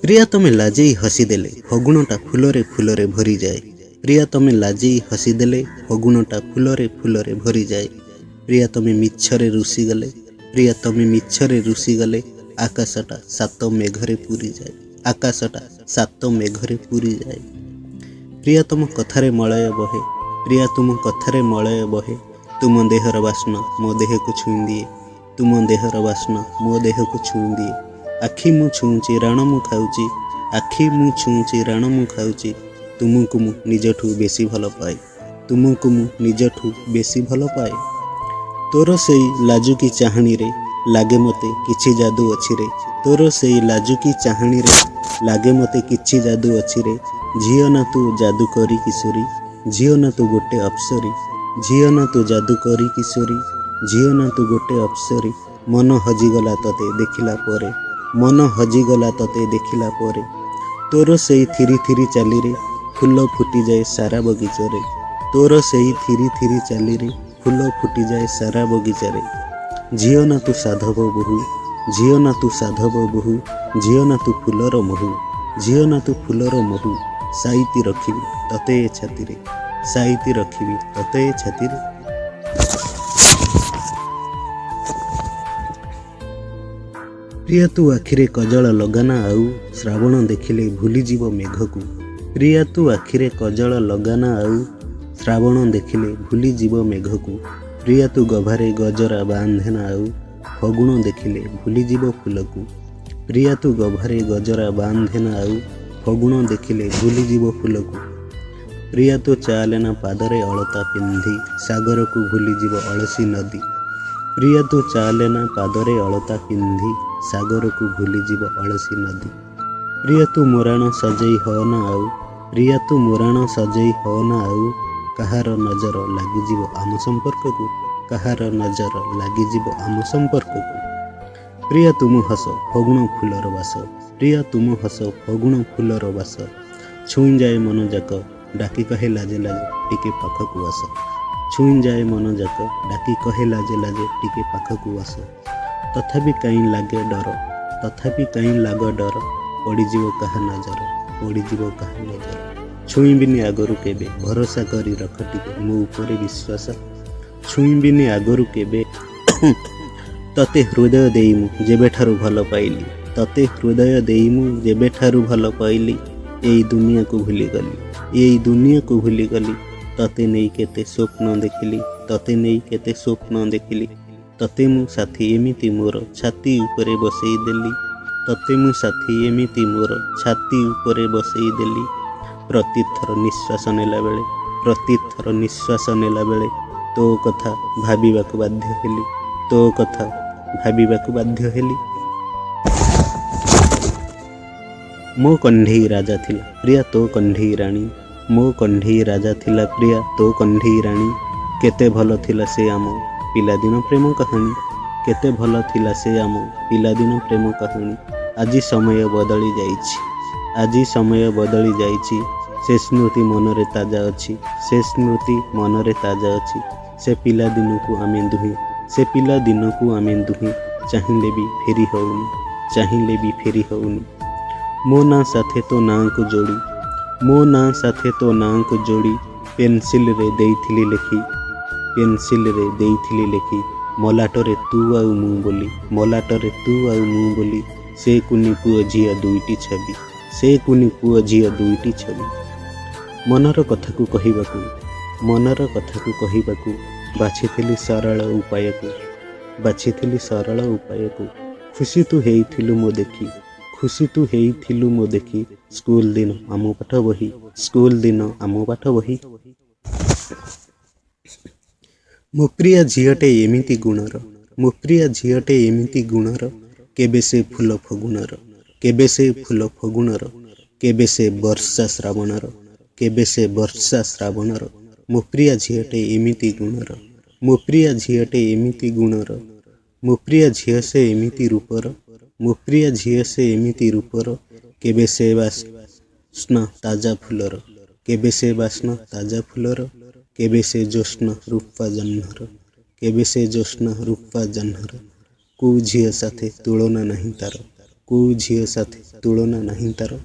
प्रिया तमे लाजेई हसीदेले फगुणटा फुलरे फुलरे भरी जाए। प्रिया तमे लाजेई हसीदेले फगुणटा फुलरे फुलरे भरी जाए। प्रिया तमे मिच्छरे रुषि गले, प्रिया तमे मिच्छरे रुषि गले आकाशटा सात मेघरे पूरी जाए। आकाशटा सात मेघरे पूरी जाए। प्रिया तुम कथारे मलय बहे, प्रिया तुम कथारे मलय बहे। तुम देहर बास्ना मो देह को छुई दिए, तुम देहर बास्ना मो देह को छुई दिए। आखि मु छुँची राण मु खाऊची, आखि मु छुँची राण मु खाऊची। तुमको मु निजठू बेसी भल पाए, तुमको मु निजठू बेसी भल पाए। तोर सेई लाजुकी चाहाणी रे लागे मते किछि जादू अछि रे। तोर सेई लाजुकी चाहाणी रे लागे मते किछि जादू अछि रे। झियो ना तू जादू करी किशोरी, झियो ना तू गोटे अप्सरी। झियो ना तू जादू करी किशोरी, झियो ना तू गोटे अप्सरी। मन हजिगला तते देखिला परे, मन हजिगला तते देखिला परे। तोर सेई थिरी थिरी चाली रे फूल फुटी जाए सारा बगीचारे। तोर सेई थिरी थिरी चाली रे फूल फुटी जाए सारा बगीचारे। झियो ना तू साधव बोहू, झियो ना तू साधव बोहू। झियो ना तू फूलर महू, झियो ना तू फूलर महू। साइती रखिबी तते ए छातीरे, साइती रखिबी तते ए छातीरे। प्रिया तू आखिरे कजल लगाना आउ, श्रावण देखिले भूलीजीव मेघकू। प्रिया तू आखिरे कजल लगाना आउ, श्रावण देखिले भूलीजीव मेघकू। प्रिया तू गभारे गजरा बांधेना आउ, फगुण देखिले भूलीजीव फूलकू। प्रिया तू गभारे गजरा बांधेना आउ, फगुण देखिले भूलीजीव फूलकू। प्रिया तू चालेना पादरे अलता पिंधि, सागर को भूलीजीव अलसी नदी। प्रिया तू चालेना पादरे अलता पिंधि, सागर को भूलीजीव अलसी नदी। प्रिया तू मोराण सजेई होना आउ, प्रिया तू मोराण सजेई होना आउ। कहार नजर लागिजिव आम संपर्क को, कहार नजर लागिजिव आम संपर्क को। प्रिया तुम हस फगुण फूलर बास, प्रिया तुम हस फगुण फूलर बास। छुई जाए मन जाक डाकी कहे लाजे लाजे टिके पाखकू आस। छुई जाए मन जाक डाकी कहे लाजे लाजे टिके पाखकू आस। तथापि कहीं लागे डर, तथापि कहीं लाग डर। पड़ीजीव कहा नजर, पड़ीजीव कहा नजर। छुईबिनी आगरू केबे भरोसा करी रख टिके मो उपरे विश्वास। छुईबिनी आगरू केबे तते हृदय देई मु जेबेठारू भल पाइली, तते हृदय देई मु जेबेठारू भल पाइली। एई दुनिया को भूली गली, एई दुनिया को भूली गली। तते नहीं केते स्वप्न देखिली, तते नहीं केते स्वप्न देखिली। तते मु साथी एमिति मोर छाती उपरे बसेई देली, तते मु साथी एमिति मोर छाती उपरे बसेई देली। प्रतिथर निश्वास नेला बेले, प्रतिथर निश्वास नेला बेले तो कथा भाबिबाकू बाध्य हेली, तो कथा भाबिबाकू बाध्य हेली। मो कंढेई राजा थिला प्रिया तो कंढेई राणी, मो कंढेई राजा थिला प्रिया तो कंढेई राणी। केते भल थिला से आम पिलादिन प्रेम कहानी, केते भल थिला से आम पिलादिन प्रेम कहानी। आजी समय बदली जाइछि, आजी समय बदली जाइछि। से स्मृति मनरे ताजा अछि, से स्मृति मनरे ताजा अछि। से पिला दिन को आमे दुहे, से पिला दिन को आमे दुहे। चाहिले भी फेरी होउनी, चाहिले भी फेरी होउनी। मो ना साथे तो ना को जोड़ी, मो ना साथे तो ना को जोड़ी। पेंसिल रे देइथिली लेखी, पेंसिल रे देइथिली लेखी। मलाटरे तू आउ मु बोली, मलाटरे तू आउ मु बोली। से कुनी पुओ झिया दुईटी छवि, से कुनी पुओ झिया दुईटी छवि। मनर कथा को कहिबाकू, मनर कथा को कहिबाकू बाछिथिली सरल उपाय को, बाछिथिली सरल उपाय को। खुशी तू हेइथिलु मो देखी, खुशी तू हेइथिलु मो देखी। स्कूल दिन आमो पाठ बही, स्कूल दिन आमो पाठ बही। मो प्रिया झियटे एमिति गुणर, मो प्रिया झियटे एमिति गुणर। केबे से फूल फगुणर, केबे से फूल फगुणर। केबे से वर्षा श्रावणर, केबे से वर्षा श्रावणर। मो प्रिया झियटे एमिति गुणर, मो प्रिया झियटे एमिति गुणर। मो प्रिया झिय से एमिति रूपर, मो प्रिया झिय से एमिति रूपर। केबे से बास्ना ताजा फूलर, केबे से बास्ना ताजा फूलर। केबे से जोस्ना रूपा जह्नर, केबे से जोस्ना रूपा जह्नर। को झिय साथे तुलना नहीं तार, କୋଉ ଝିଅ ସାଥେ ତୁଳନା ନାହିଁ ତାର।